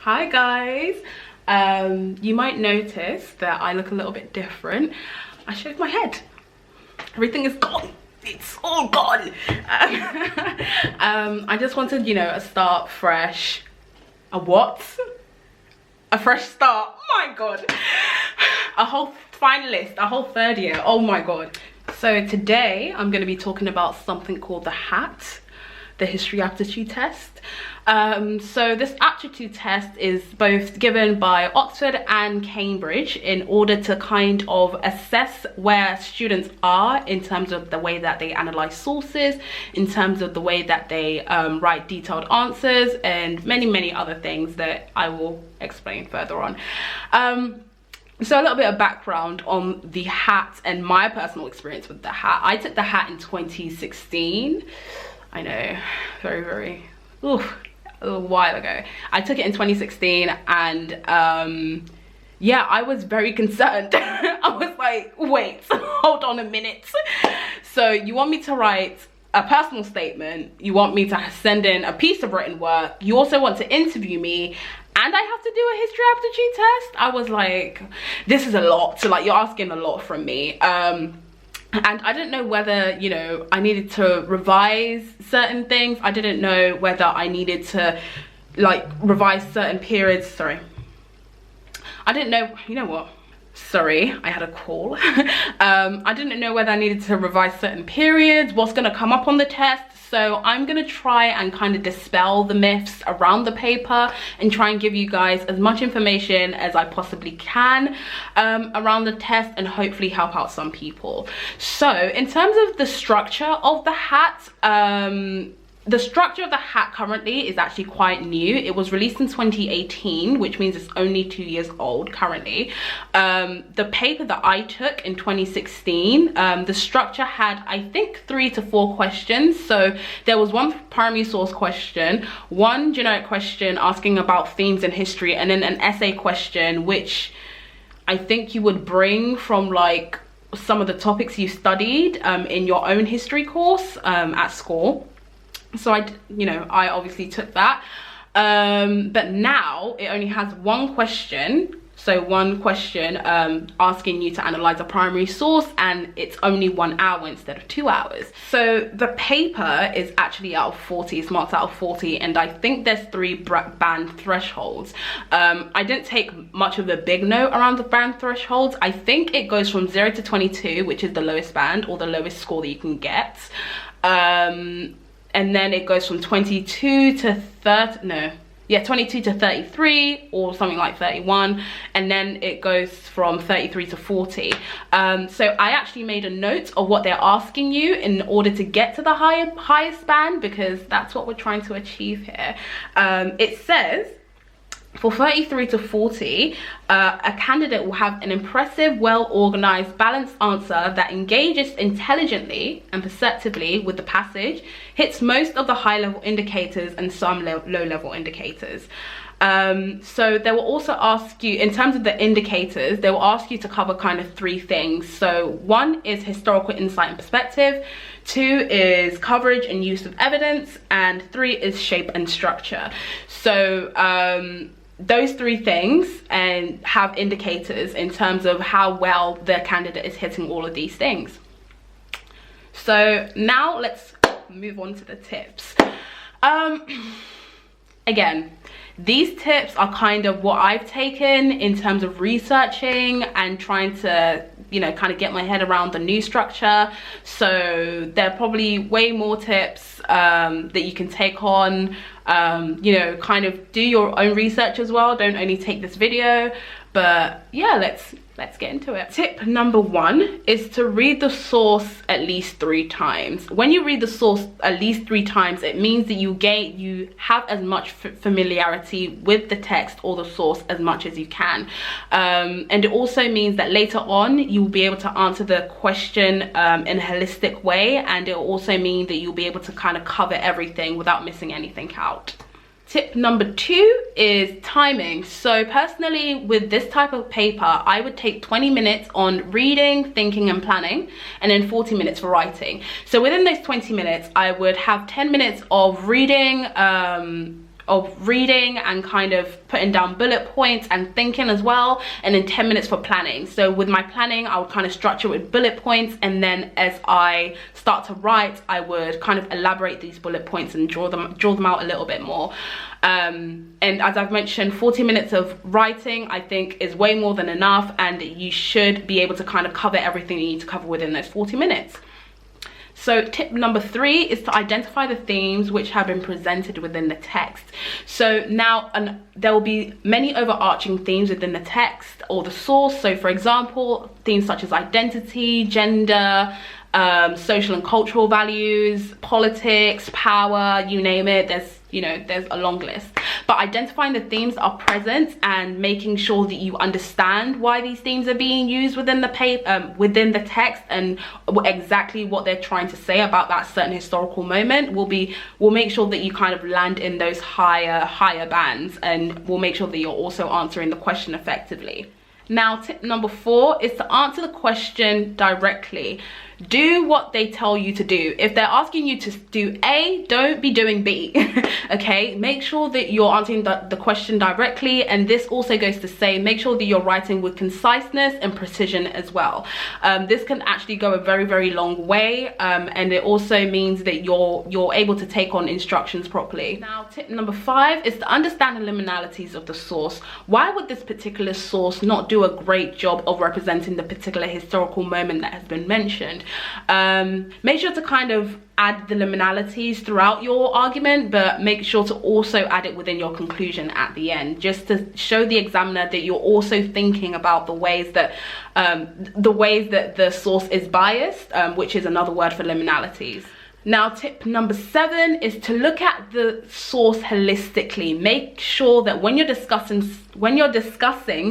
Hi guys. You might notice that I look a little bit different. I shaved my head. Everything is gone. It's all gone. I just wanted, you know, a start fresh. A what? A fresh start. Oh my god. A whole finalist, a whole third year. Oh my god. So today I'm going to be talking about something called the HAT, the History Aptitude Test. So this aptitude test is both given by Oxford and Cambridge in order to kind of assess where students are in terms of the way that they analyze sources, in terms of the way that they write detailed answers, and many other things that I will explain further on. So a little bit of background on the HAT and my personal experience with the HAT. I took the HAT in 2016. I know, very, a while ago. I took it in 2016 and yeah, I was very concerned. I was like, wait, hold on a minute. So you want me to write a personal statement, you want me to send in a piece of written work, you also want to interview me, and I have to do a history aptitude test? I was like, this is a lot. So like, you're asking a lot from me. And I didn't know whether, you know, I needed to revise certain things. I didn't know whether I needed to like revise certain periods. Sorry. I didn't know, you know what? Sorry, I had a call. I didn't know whether I needed to revise certain periods, what's gonna come up on the test. So I'm gonna try and kind of dispel the myths around the paper and try and give you guys as much information as I possibly can around the test, and hopefully help out some people. So in terms of the structure of the HAT, the structure of the HAT currently is actually quite new. It was released in 2018, which means it's only 2 years old currently. The paper that I took in 2016, the structure had, I think, 3 to 4 questions. So there was one primary source question, one generic question asking about themes in history, and then an essay question, which I think you would bring from like some of the topics you studied in your own history course at school. So I obviously took that, but now it only has one question. So one question asking you to analyze a primary source, and it's only 1 hour instead of 2 hours. So the paper is actually out of 40, it's marked out of 40, and I think there's 3 band thresholds. I didn't take much of a big note around the band thresholds. I think it goes from 0 to 22, which is the lowest band or the lowest score that you can get. And then it goes from 22 to 22 to 33 or something like 31, and then it goes from 33 to 40. So I actually made a note of what they're asking you in order to get to the highest band, because that's what we're trying to achieve here. It says, for 33 to 40, a candidate will have an impressive, well-organized, balanced answer that engages intelligently and perceptively with the passage, hits most of the high-level indicators and some low-level indicators. So they will also ask you, in terms of the indicators, they will ask you to cover kind of 3 things. So 1 is historical insight and perspective, 2 is coverage and use of evidence, and 3 is shape and structure. So those 3 things and have indicators in terms of how well the candidate is hitting all of these things. So now let's move on to the tips. Again, these tips are kind of what I've taken in terms of researching and trying to, you know, kind of get my head around the new structure. So there are probably way more tips that you can take on, you know, kind of do your own research as well. Don't only take this video. But yeah, let's get into it. Tip number 1 is to read the source at least 3 times. When you read the source at least 3 times, it means that you have as much familiarity with the text or the source as much as you can. And it also means that later on you'll be able to answer the question in a holistic way, and it will also mean that you'll be able to kind of cover everything without missing anything out. Tip number 2 is timing. So personally, with this type of paper, I would take 20 minutes on reading, thinking and planning, and then 40 minutes for writing. So within those 20 minutes, I would have 10 minutes of reading, of reading and kind of putting down bullet points and thinking as well, and then 10 minutes for planning. So with my planning, I would kind of structure it with bullet points, and then as I start to write, I would kind of elaborate these bullet points and draw them out a little bit more. And as I've mentioned, 40 minutes of writing I think is way more than enough, and you should be able to kind of cover everything you need to cover within those 40 minutes. So tip number 3 is to identify the themes which have been presented within the text. So now there will be many overarching themes within the text or the source. So for example, themes such as identity, gender, social and cultural values, politics, power, you name it. There's a long list. But identifying the themes that are present and making sure that you understand why these themes are being used within the within the text, and exactly what they're trying to say about that certain historical moment will make sure that you kind of land in those higher bands, and will make sure that you're also answering the question effectively. Now, tip number 4 is to answer the question directly. Do what they tell you to do. If they're asking you to do A, don't be doing B. Okay, make sure that you're answering the question directly, and this also goes to say make sure that you're writing with conciseness and precision as well. This can actually go a very long way, and it also means that you're able to take on instructions properly. Now, tip number 5 is to understand the liminalities of the source. Why would this particular source not do a great job of representing the particular historical moment that has been mentioned? Make sure to kind of add the liminalities throughout your argument, but make sure to also add it within your conclusion at the end, just to show the examiner that you're also thinking about the ways that the source is biased, which is another word for liminalities. Now, tip number 7 is to look at the source holistically. Make sure that when you're discussing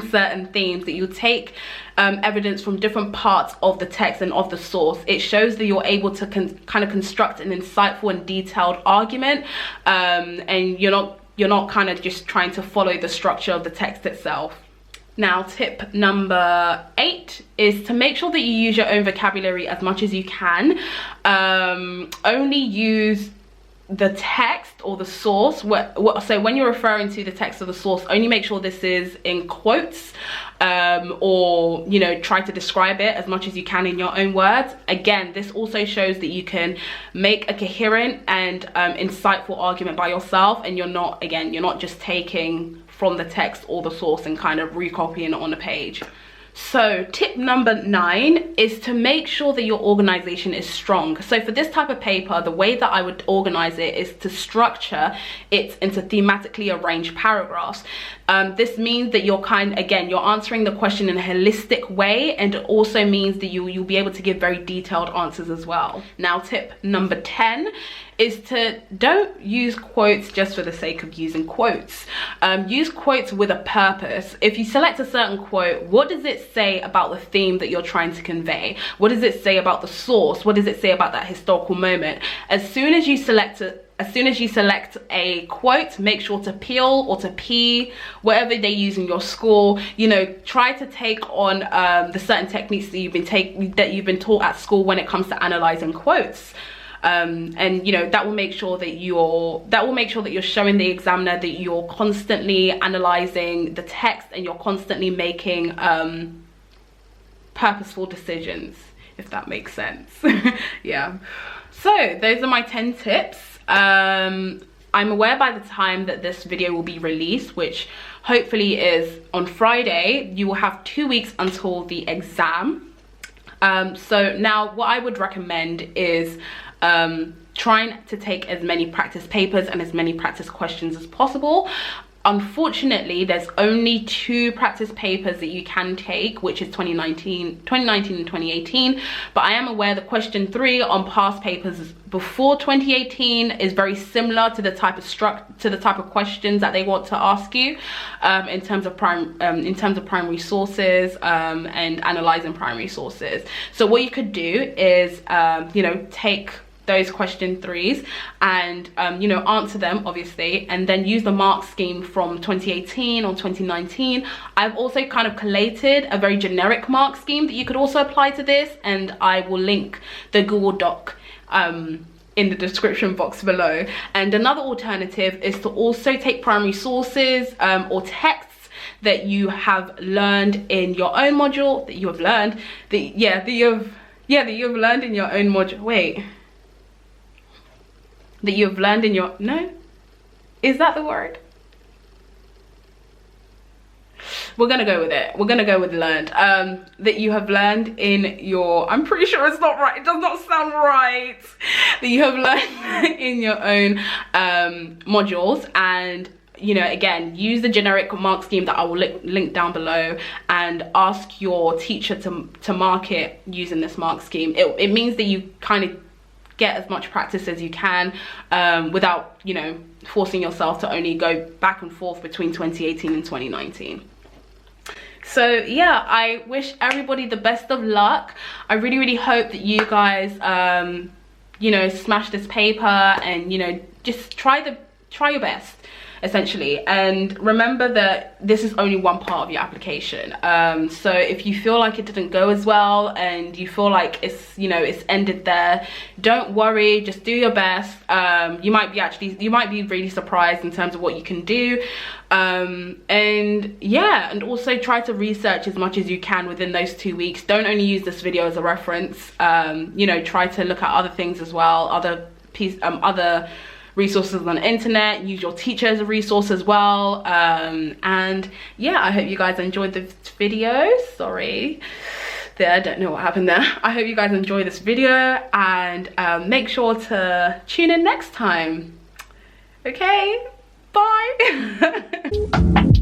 certain themes, that you take evidence from different parts of the text and of the source. It shows that you're able to kind of construct an insightful and detailed argument, and you're not kind of just trying to follow the structure of the text itself. Now, tip number 8 is to make sure that you use your own vocabulary as much as you can. Only use the text or the source. So when you're referring to the text or the source, only make sure this is in quotes, or try to describe it as much as you can in your own words. Again, this also shows that you can make a coherent and insightful argument by yourself, and you're not just taking from the text or the source and kind of recopying it on the page. So tip number 9 is to make sure that your organization is strong. So for this type of paper, the way that I would organize it is to structure it into thematically arranged paragraphs. This means that you're answering the question in a holistic way, and it also means that you'll be able to give very detailed answers as well. Now, tip number 10 is to don't use quotes just for the sake of using quotes. Use quotes with a purpose. If you select a certain quote, what does it say about the theme that you're trying to convey? What does it say about the source? What does it say about that historical moment? As soon as you select a quote, make sure to peel or to P, whatever they use in your school. Try to take on the certain techniques that you've been taught at school when it comes to analyzing quotes. And that will make sure that you're showing the examiner that you're constantly analyzing the text, and you're constantly making purposeful decisions, if that makes sense. Yeah, so those are my 10 tips. I'm aware by the time that this video will be released, which hopefully is on Friday, you will have 2 weeks until the exam. So now what I would recommend is trying to take as many practice papers and as many practice questions as possible. Unfortunately, there's only 2 practice papers that you can take, which is 2019 and 2018. But I am aware that question 3 on past papers before 2018 is very similar to the type of questions that they want to ask you, in terms of primary sources, and analyzing primary sources. So what you could do is take those question 3s and answer them, obviously, and then use the mark scheme from 2018 or 2019. I've also kind of collated a very generic mark scheme that you could also apply to this, and I will link the Google Doc in the description box below. And another alternative is to also take primary sources or texts that you have learned in your own module, that you have learned in your own module. Wait, that you've learned in your, no, is that the word? We're gonna go with it. We're gonna go with learned. That you have learned in your, I'm pretty sure it's not right, it does not sound right. That you have learned in your own modules. And you know, again, use the generic mark scheme that I will link down below, and ask your teacher to mark it using this mark scheme. It means that you kind of get as much practice as you can without, you know, forcing yourself to only go back and forth between 2018 and 2019. So yeah, I wish everybody the best of luck. I really hope that you guys you know, smash this paper and, you know, just try your best, essentially. And remember that this is only one part of your application. So if you feel like it didn't go as well and you feel like it's, you know, it's ended there, don't worry, just do your best. You might be really surprised in terms of what you can do. And yeah, and also try to research as much as you can within those 2 weeks. Don't only use this video as a reference. You know, try to look at other things as well, other resources on the internet. Use your teacher as a resource as well. And yeah, I hope you guys enjoyed this video. Sorry, I don't know what happened there. I hope you guys enjoy this video, and make sure to tune in next time. Okay, bye.